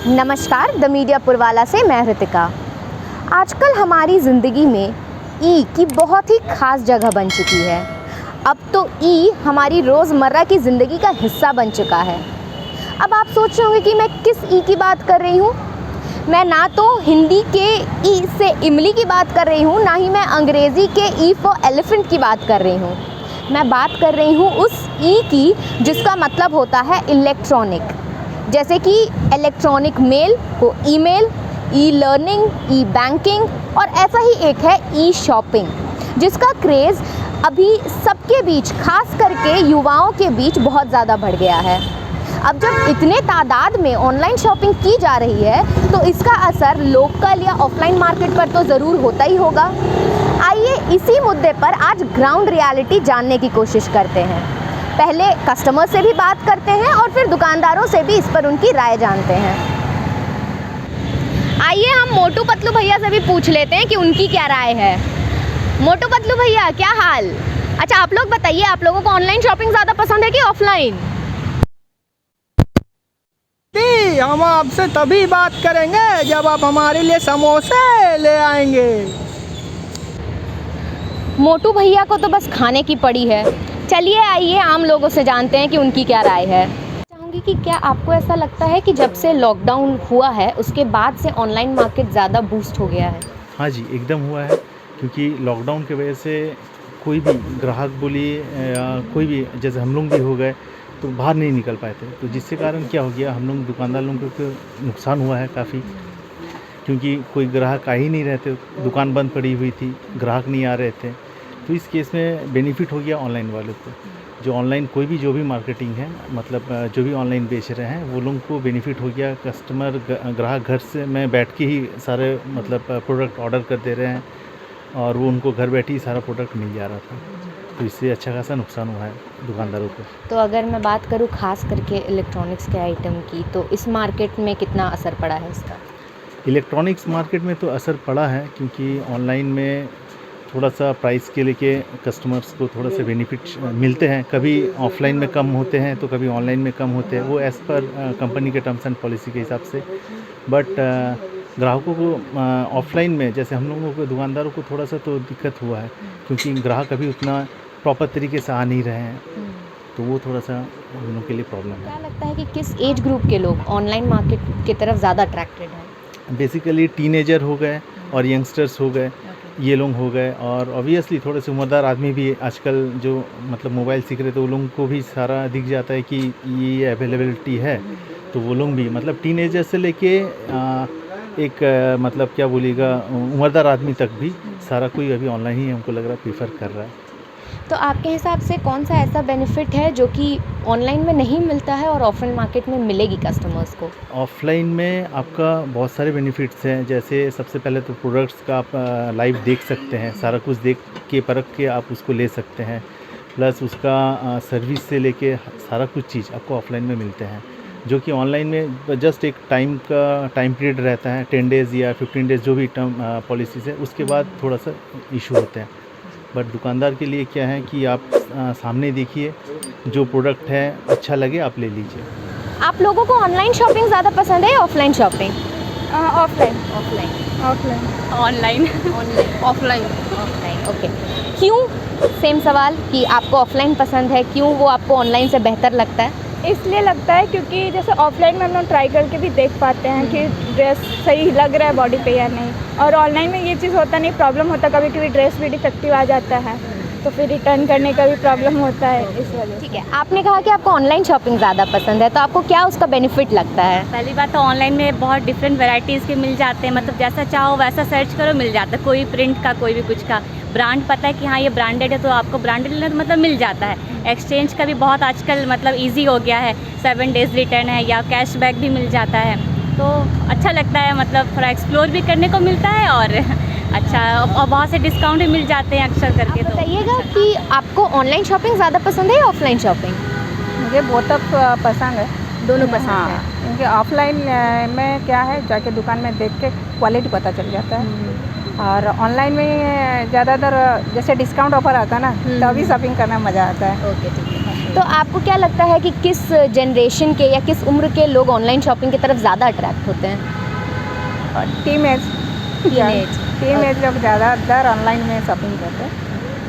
नमस्कार, the media Purwala से मैं हृतिका। आजकल हमारी ज़िंदगी में ई की बहुत ही ख़ास जगह बन चुकी है। अब तो ई हमारी रोज़मर्रा की ज़िंदगी का हिस्सा बन चुका है। अब आप सोच रहे होंगे कि मैं किस ई की बात कर रही हूँ। मैं ना तो हिंदी के ई से इमली की बात कर रही हूँ, ना ही मैं अंग्रेज़ी के ई फॉर एलिफेंट की बात कर रही हूँ। मैं बात कर रही हूँ उस ई की जिसका मतलब होता है इलेक्ट्रॉनिक। जैसे कि इलेक्ट्रॉनिक मेल को ईमेल, ई लर्निंग, ई बैंकिंग, और ऐसा ही एक है ई शॉपिंग, जिसका क्रेज़ अभी सबके बीच, खास करके युवाओं के बीच बहुत ज़्यादा बढ़ गया है। अब जब इतने तादाद में ऑनलाइन शॉपिंग की जा रही है तो इसका असर लोकल या ऑफलाइन मार्केट पर तो ज़रूर होता ही होगा। आइए इसी मुद्दे पर आज ग्राउंड रियलिटी जानने की कोशिश करते हैं। पहले कस्टमर से भी बात करते हैं और फिर दुकानदारों से भी इस पर उनकी राय जानते हैं। आइए हम मोटू पतलू भैया से भी पूछ लेते हैं कि उनकी क्या राय है। मोटू पतलू भैया, क्या हाल? अच्छा, आप लोग बताइए, आप लोगों को ऑनलाइन शॉपिंग ज़्यादा पसंद है कि ऑफलाइन? हम आपसे तभी बात करेंगे जब आप हमारे लिए समोसे ले आएंगे। मोटू भैया को तो बस खाने की पड़ी है। चलिए आइए आम लोगों से जानते हैं कि उनकी क्या राय है। चाहूँगी कि क्या आपको ऐसा लगता है कि जब से लॉकडाउन हुआ है उसके बाद से ऑनलाइन मार्केट ज़्यादा बूस्ट हो गया है? हाँ जी, एकदम हुआ है, क्योंकि लॉकडाउन की वजह से कोई भी ग्राहक बोलिए या कोई भी, जैसे हम लोग भी हो गए तो बाहर नहीं निकल पाए थे, तो जिससे कारण क्या हो गया, हम लोग दुकानदार लोगों को नुकसान हुआ है काफ़ी, क्योंकि कोई ग्राहक आ ही नहीं रहे थे, दुकान बंद पड़ी हुई थी, ग्राहक नहीं आ रहे थे। तो इस केस में बेनिफिट हो गया ऑनलाइन वालों को। जो ऑनलाइन कोई भी जो भी मार्केटिंग है, मतलब जो भी ऑनलाइन बेच रहे हैं वो लोगों को बेनिफिट हो गया। कस्टमर ग्राहक घर से में बैठ के ही सारे मतलब प्रोडक्ट ऑर्डर कर दे रहे हैं और वो उनको घर बैठे ही सारा प्रोडक्ट मिल जा रहा था। तो इससे अच्छा खासा नुकसान हुआ है दुकानदारों को। तो अगर मैं बात करूँ खास करके इलेक्ट्रॉनिक्स के आइटम की, तो इस मार्केट में कितना असर पड़ा है इसका? इलेक्ट्रॉनिक्स मार्केट में तो असर पड़ा है, क्योंकि ऑनलाइन में थोड़ा सा प्राइस के लेके कस्टमर्स को थोड़ा सा बेनिफिट मिलते हैं। कभी ऑफलाइन में कम होते हैं तो कभी ऑनलाइन में कम होते हैं, वो एज़ पर कंपनी के टर्म्स एंड पॉलिसी के हिसाब से। बट ग्राहकों को ऑफलाइन में, जैसे हम लोगों को दुकानदारों को थोड़ा सा तो दिक्कत हुआ है, क्योंकि ग्राहक अभी उतना प्रॉपर तरीके से आ नहीं रहे हैं, तो वो थोड़ा सा हम लोगों के लिए प्रॉब्लम है। क्या लगता है कि किस एज ग्रुप के लोग ऑनलाइन मार्केट की तरफ ज़्यादा अट्रैक्टेड हैं? बेसिकली टीनेजर हो गए और यंगस्टर्स हो गए, ये लोग हो गए, और ऑब्वियसली थोड़े से उम्रदार आदमी भी आजकल जो मतलब मोबाइल सीख रहे, तो वो लोगों को भी सारा दिख जाता है कि ये अवेलेबिलिटी है, तो वो लोग भी मतलब टीनेजर से लेके एक मतलब क्या बोलिएगा उम्रदार आदमी तक भी सारा कोई अभी ऑनलाइन ही हमको लग रहा है प्रीफर कर रहा है। तो आपके हिसाब से कौन सा ऐसा बेनिफिट है जो कि ऑनलाइन में नहीं मिलता है और ऑफलाइन मार्केट में मिलेगी कस्टमर्स को? ऑफलाइन में आपका बहुत सारे बेनिफिट्स हैं। जैसे सबसे पहले तो प्रोडक्ट्स का आप लाइव देख सकते हैं, सारा कुछ देख के परख के आप उसको ले सकते हैं। प्लस उसका सर्विस से लेके सारा कुछ चीज़ आपको ऑफलाइन में मिलते हैं, जो कि ऑनलाइन में जस्ट एक टाइम पीरियड रहता है, 10 डेज़ या 15 डेज़ जो भी टर्म पॉलिसीज़ है, उसके बाद थोड़ा सा इशू होते हैं। बट दुकानदार के लिए क्या है कि आप सामने देखिए, जो प्रोडक्ट है अच्छा लगे आप ले लीजिए। आप लोगों को ऑनलाइन शॉपिंग ज़्यादा पसंद है या offline shopping? Offline. Offline. Offline. Online. Online. Offline. Offline. Okay. क्यों? सेम सवाल कि आपको ऑफलाइन पसंद है, क्यों वो आपको ऑनलाइन से बेहतर लगता है? इसलिए लगता है क्योंकि जैसे ऑफलाइन में हम लोग ट्राई करके भी देख पाते हैं कि ड्रेस सही लग रहा है बॉडी पे या नहीं, और ऑनलाइन में ये चीज़ होता नहीं, प्रॉब्लम होता कभी कभी ड्रेस भी डिफेक्टिव आ जाता है, तो फिर रिटर्न करने का भी प्रॉब्लम होता है, इस वजह से। ठीक है, आपने कहा कि आपको ऑनलाइन शॉपिंग ज़्यादा पसंद है, तो आपको क्या उसका बेनिफिट लगता है? पहली बात तो ऑनलाइन में बहुत डिफरेंट वैरायटीज़ के मिल जाते हैं, मतलब जैसा चाहो वैसा सर्च करो मिल जाता है, कोई प्रिंट का कोई भी कुछ का, ब्रांड पता है कि हाँ ये ब्रांडेड है तो आपको ब्रांडेड लेना तो मतलब मिल जाता है। एक्सचेंज का भी बहुत आजकल मतलब इजी हो गया है, 7 डेज़ रिटर्न है या कैशबैक भी मिल जाता है, तो अच्छा लगता है, मतलब थोड़ा एक्सप्लोर भी करने को मिलता है और अच्छा, और बहुत से डिस्काउंट भी मिल जाते हैं अक्सर करके। तो बताइएगा कि आपको ऑनलाइन शॉपिंग ज़्यादा पसंद है या ऑफलाइन शॉपिंग? मुझे बहुत पसंद है, दोनों पसंद हाँ, है। क्योंकि ऑफलाइन में क्या है, जाके दुकान में देख के क्वालिटी पता चल जाता है, और ऑनलाइन में ज़्यादातर जैसे डिस्काउंट ऑफर आता है ना, तभी शॉपिंग करना मज़ा आता है। ओके, ठीक है। तो आपको क्या लगता है कि किस जनरेशन के या किस उम्र के लोग ऑनलाइन शॉपिंग की तरफ ज़्यादा अट्रैक्ट होते हैं? टीम एज लोग ज़्यादातर ऑनलाइन में शॉपिंग करते हैं,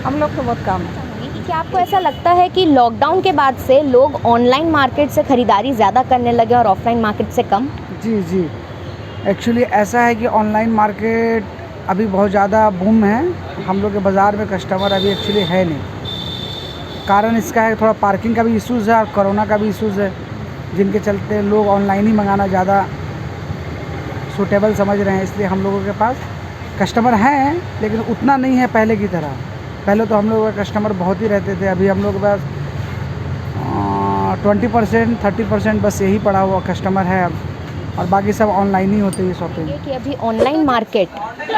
हम लोग तो बहुत कम है। क्या आपको ऐसा लगता है कि लॉकडाउन के बाद से लोग ऑनलाइन मार्केट से ख़रीदारी ज़्यादा करने लगे और ऑफलाइन मार्केट से कम? जी एक्चुअली ऐसा है कि ऑनलाइन मार्केट अभी बहुत ज़्यादा बूम है। हम लोग के बाज़ार में कस्टमर अभी एक्चुअली है नहीं। कारण इसका है थोड़ा पार्किंग का भी इश्यूज़ है और कोरोना का भी इश्यूज़ है, जिनके चलते लोग ऑनलाइन ही मंगाना ज़्यादा सूटेबल समझ रहे हैं। इसलिए हम लोगों के पास कस्टमर हैं, लेकिन उतना नहीं है पहले की तरह। पहले तो हम लोगों का कस्टमर बहुत ही रहते थे, अभी हम लोग के पास 20% 30% बस यही पड़ा हुआ कस्टमर है अब, और बाकी सब ऑनलाइन ही होते हैं शॉपिंग। ये कि अभी ऑनलाइन मार्केट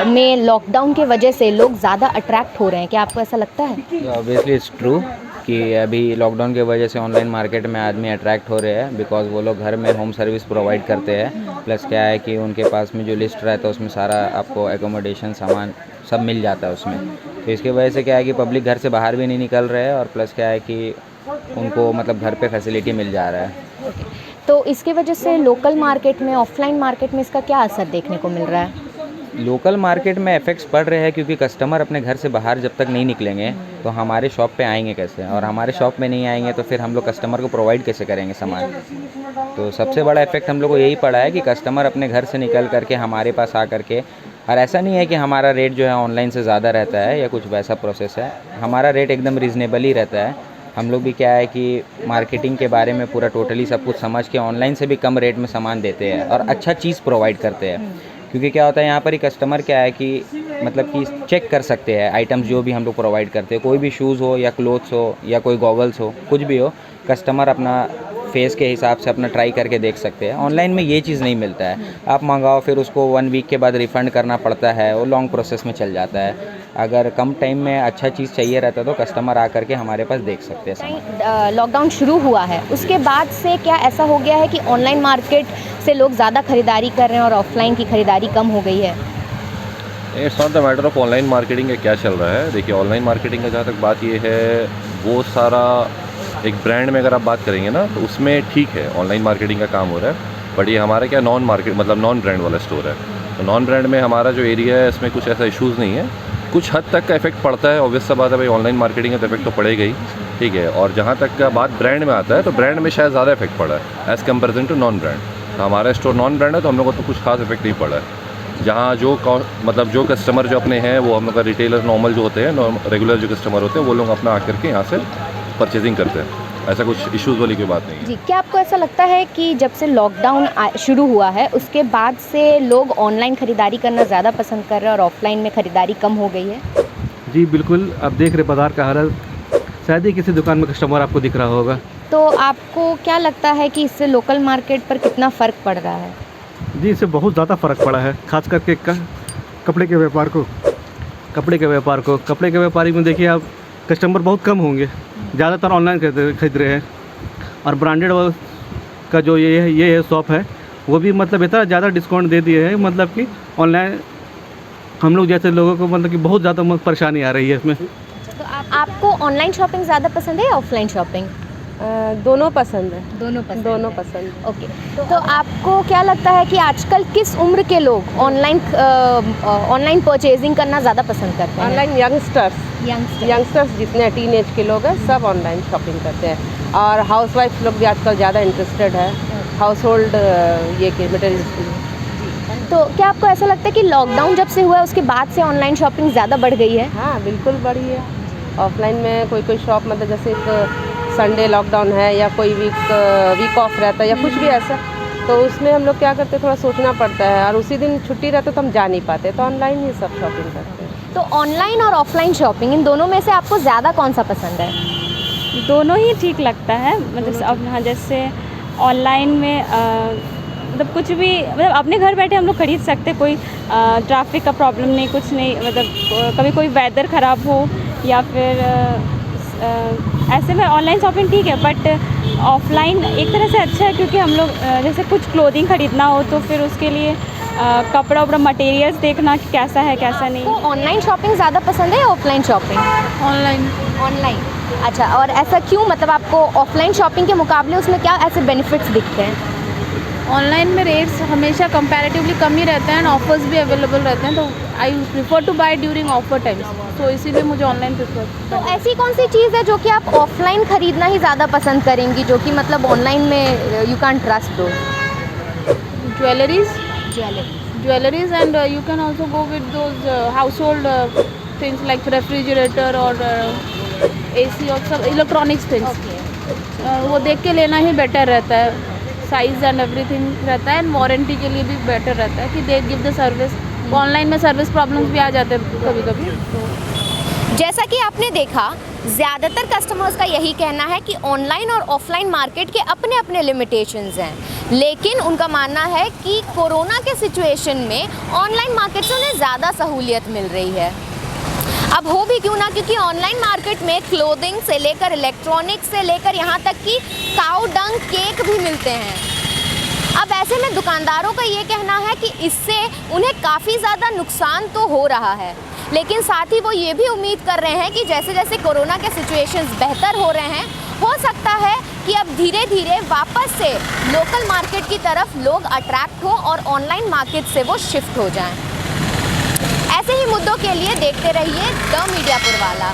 में लॉकडाउन की वजह से लोग ज़्यादा अट्रैक्ट हो रहे हैं, क्या आपको ऐसा लगता है? ऑब्वियसली इट्स ट्रू कि अभी लॉकडाउन की वजह से ऑनलाइन मार्केट में आदमी अट्रैक्ट हो रहे हैं, बिकॉज वो लोग घर में होम सर्विस प्रोवाइड करते हैं। प्लस क्या है कि उनके पास में जो लिस्ट रहता है उसमें सारा आपको एकोमोडेशन सामान सब मिल जाता है उसमें। तो इसकी वजह से क्या है कि पब्लिक घर से बाहर भी नहीं निकल रहे हैं, और प्लस क्या है कि उनको मतलब घर पे फैसिलिटी मिल जा रहा है। तो इसकी वजह से लोकल मार्केट में, ऑफलाइन मार्केट में इसका क्या असर देखने को मिल रहा है? लोकल मार्केट में इफ़ेक्ट्स पड़ रहे हैं, क्योंकि कस्टमर अपने घर से बाहर जब तक नहीं निकलेंगे तो हमारे शॉप पे आएंगे कैसे, और हमारे शॉप में नहीं आएंगे तो फिर हम लोग कस्टमर को प्रोवाइड कैसे करेंगे सामान। तो सबसे बड़ा इफ़ेक्ट हम लोग को यही पड़ा है कि कस्टमर अपने घर से निकल करके हमारे पास आ करके, और ऐसा नहीं है कि हमारा रेट जो है ऑनलाइन से ज़्यादा रहता है या कुछ वैसा प्रोसेस है, हमारा रेट एकदम रीज़नेबल ही रहता है। हम लोग भी क्या है कि मार्केटिंग के बारे में पूरा टोटली सब कुछ समझ के ऑनलाइन से भी कम रेट में सामान देते हैं और अच्छा चीज़ प्रोवाइड करते हैं। क्योंकि क्या होता है यहाँ पर ही कस्टमर क्या है कि मतलब कि चेक कर सकते हैं आइटम्स जो भी हम लोग प्रोवाइड करते हैं, कोई भी शूज़ हो या क्लोथ्स हो या कोई गॉगल्स हो, कुछ भी हो, कस्टमर अपना फेस के हिसाब से अपना ट्राई करके देख सकते हैं। ऑनलाइन में ये चीज़ नहीं मिलता है, आप मंगाओ फिर उसको 1 वीक के बाद रिफ़ंड करना पड़ता है, वो लॉन्ग प्रोसेस में चल जाता है। अगर कम टाइम में अच्छा चीज़ चाहिए रहता है तो कस्टमर आ करके हमारे पास देख सकते हैं सामान। लॉकडाउन शुरू हुआ है उसके बाद से क्या ऐसा हो गया है कि ऑनलाइन मार्केट से लोग ज़्यादा ख़रीदारी कर रहे हैं और ऑफलाइन की ख़रीदारी कम हो गई है? It's not the matter of online marketing का क्या चल रहा है। देखिए, ऑनलाइन मार्केटिंग का जहाँ तक बात ये है, वो सारा एक ब्रांड में अगर आप बात करेंगे ना तो उसमें ठीक है ऑनलाइन मार्केटिंग का काम हो रहा है। बट ये हमारा क्या नॉन मार्केट मतलब नॉन ब्रांड वाला स्टोर है, तो नॉन ब्रांड में हमारा जो एरिया है इसमें कुछ ऐसा इश्यूज़ नहीं है। कुछ हद तक का इफेक्ट पड़ता है, ऑब्वियस सा बात है भाई, ऑनलाइन मार्केटिंग का तो इफेक्ट तो पड़ेगा ही, ठीक है। और जहाँ तक का बात ब्रांड में आता है तो ब्रांड में शायद ज़्यादा इफेक्ट पड़ा है as comparison to non brand. तो हमारा स्टोर नॉन ब्रांड है तो हम लोग को तो कुछ खास इफेक्ट नहीं पड़ा है। जहाँ जो मतलब जो कस्टमर जो अपने हैं वो हम लोग का रिटेलर नॉर्मल जो होते हैं, रेगुलर जो कस्टमर होते हैं, वो लोग अपना आकर के यहाँ से परचेजिंग करते हैं। ऐसा कुछ इश्यूज़ वाली कोई बात नहीं है। जी, क्या आपको ऐसा लगता है कि जब से लॉकडाउन शुरू हुआ है उसके बाद से लोग ऑनलाइन ख़रीदारी करना ज़्यादा पसंद कर रहे हैं और ऑफलाइन में ख़रीदारी कम हो गई है? जी बिल्कुल, आप देख रहे बाज़ार का हालत, शायद ही किसी दुकान में कस्टमर आपको दिख रहा होगा। तो आपको क्या लगता है कि इससे लोकल मार्केट पर कितना फ़र्क पड़ रहा है? जी, इससे बहुत ज़्यादा फ़र्क पड़ा है, खास करके कपड़े के व्यापार को। कपड़े के व्यापारी में देखिए आप, कस्टमर बहुत कम होंगे, ज़्यादातर ऑनलाइन खरीद रहे हैं। और ब्रांडेड का जो ये शॉप है वो भी मतलब इतना ज़्यादा डिस्काउंट दे दिए हैं, मतलब कि ऑनलाइन हम लोग जैसे लोगों को मतलब कि बहुत ज़्यादा परेशानी आ रही है इसमें। तो आपको ऑनलाइन शॉपिंग ज़्यादा पसंद है या ऑफलाइन शॉपिंग? दोनों पसंद है। दोनों पसंद। ओके, तो आपको क्या लगता है कि आजकल किस उम्र के लोग ऑनलाइन परचेजिंग करना ज़्यादा पसंद करते हैं? ऑनलाइन यंगस्टर्स जितने टीनेज के लोग हैं सब ऑनलाइन शॉपिंग करते हैं, और हाउसवाइफ लोग भी आजकल ज़्यादा इंटरेस्टेड है हाउस होल्ड ये के मटेरियल। तो क्या आपको ऐसा लगता है कि लॉकडाउन जब से हुआ है उसके बाद से ऑनलाइन शॉपिंग ज़्यादा बढ़ गई है? हाँ बिल्कुल बढ़ी है। ऑफलाइन में कोई शॉप मतलब जैसे एक संडे लॉकडाउन है या कोई वीक ऑफ रहता है या कुछ भी ऐसा, तो उसमें हम लोग क्या करते हैं, थोड़ा सोचना पड़ता है, और उसी दिन छुट्टी रहता है तो हम जा नहीं पाते, तो ऑनलाइन ही सब शॉपिंग करते हैं। तो ऑनलाइन और ऑफलाइन शॉपिंग, इन दोनों में से आपको ज़्यादा कौन सा पसंद है? दोनों ही ठीक लगता है। मतलब अब हाँ, जैसे ऑनलाइन में मतलब कुछ भी मतलब अपने घर बैठे हम लोग खरीद सकते, कोई ट्रैफिक का प्रॉब्लम नहीं, कुछ नहीं, मतलब कभी कोई वेदर ख़राब हो या फिर ऐसे में ऑनलाइन शॉपिंग ठीक है। बट ऑफलाइन एक तरह से अच्छा है, क्योंकि हम लोग जैसे कुछ क्लोथिंग ख़रीदना हो तो फिर उसके लिए कपड़ा मटेरियल्स देखना कि कैसा है कैसा नहीं। तो ऑनलाइन शॉपिंग ज़्यादा पसंद है या ऑफलाइन शॉपिंग? ऑनलाइन। अच्छा, और ऐसा क्यों, मतलब आपको ऑफलाइन शॉपिंग के मुकाबले उसमें क्या ऐसे बेनिफिट्स दिखते हैं? ऑनलाइन में रेट्स हमेशा कंपैरेटिवली कम ही रहते हैं एंड ऑफर्स भी अवेलेबल रहते हैं, तो I prefer to buy during offer times, तो इसीलिए मुझे ऑनलाइन प्रिफर। तो ऐसी कौन सी चीज़ है जो कि आप ऑफलाइन ख़रीदना ही ज़्यादा पसंद करेंगी, जो कि मतलब ऑनलाइन में यू कैन ट्रस्ट हो? Jewelleries and you can also go with those house hold things like refrigerator और AC और सब इलेक्ट्रॉनिक्स थिंग्स, वो देख के लेना ही बेटर रहता है, साइज़ एंड एवरीथिंग रहता है, एंड वारंटी के लिए भी बेटर रहता है कि they give the service. Online में सर्विस प्रॉब्लम्स भी आ जाते हैं कभी कभी। तो जैसा कि आपने देखा, ज़्यादातर कस्टमर्स का यही कहना है कि ऑनलाइन और ऑफलाइन मार्केट के अपने अपने लिमिटेशंस हैं, लेकिन उनका मानना है कि कोरोना के सिचुएशन में ऑनलाइन मार्केट से उन्हें ज़्यादा सहूलियत मिल रही है। अब हो भी क्यों ना, क्योंकि ऑनलाइन मार्केट में क्लोथिंग से लेकर इलेक्ट्रॉनिक्स से लेकर यहाँ तक कि काऊ डंग केक भी मिलते हैं। अब ऐसे में दुकानदारों का ये कहना है कि इससे उन्हें काफ़ी ज़्यादा नुकसान तो हो रहा है, लेकिन साथ ही वो ये भी उम्मीद कर रहे हैं कि जैसे जैसे कोरोना के सिचुएशंस बेहतर हो रहे हैं, हो सकता है कि अब धीरे धीरे वापस से लोकल मार्केट की तरफ लोग अट्रैक्ट हो और ऑनलाइन मार्केट से वो शिफ्ट हो जाएं। ऐसे ही मुद्दों के लिए देखते रहिए द मीडिया पुरवाला।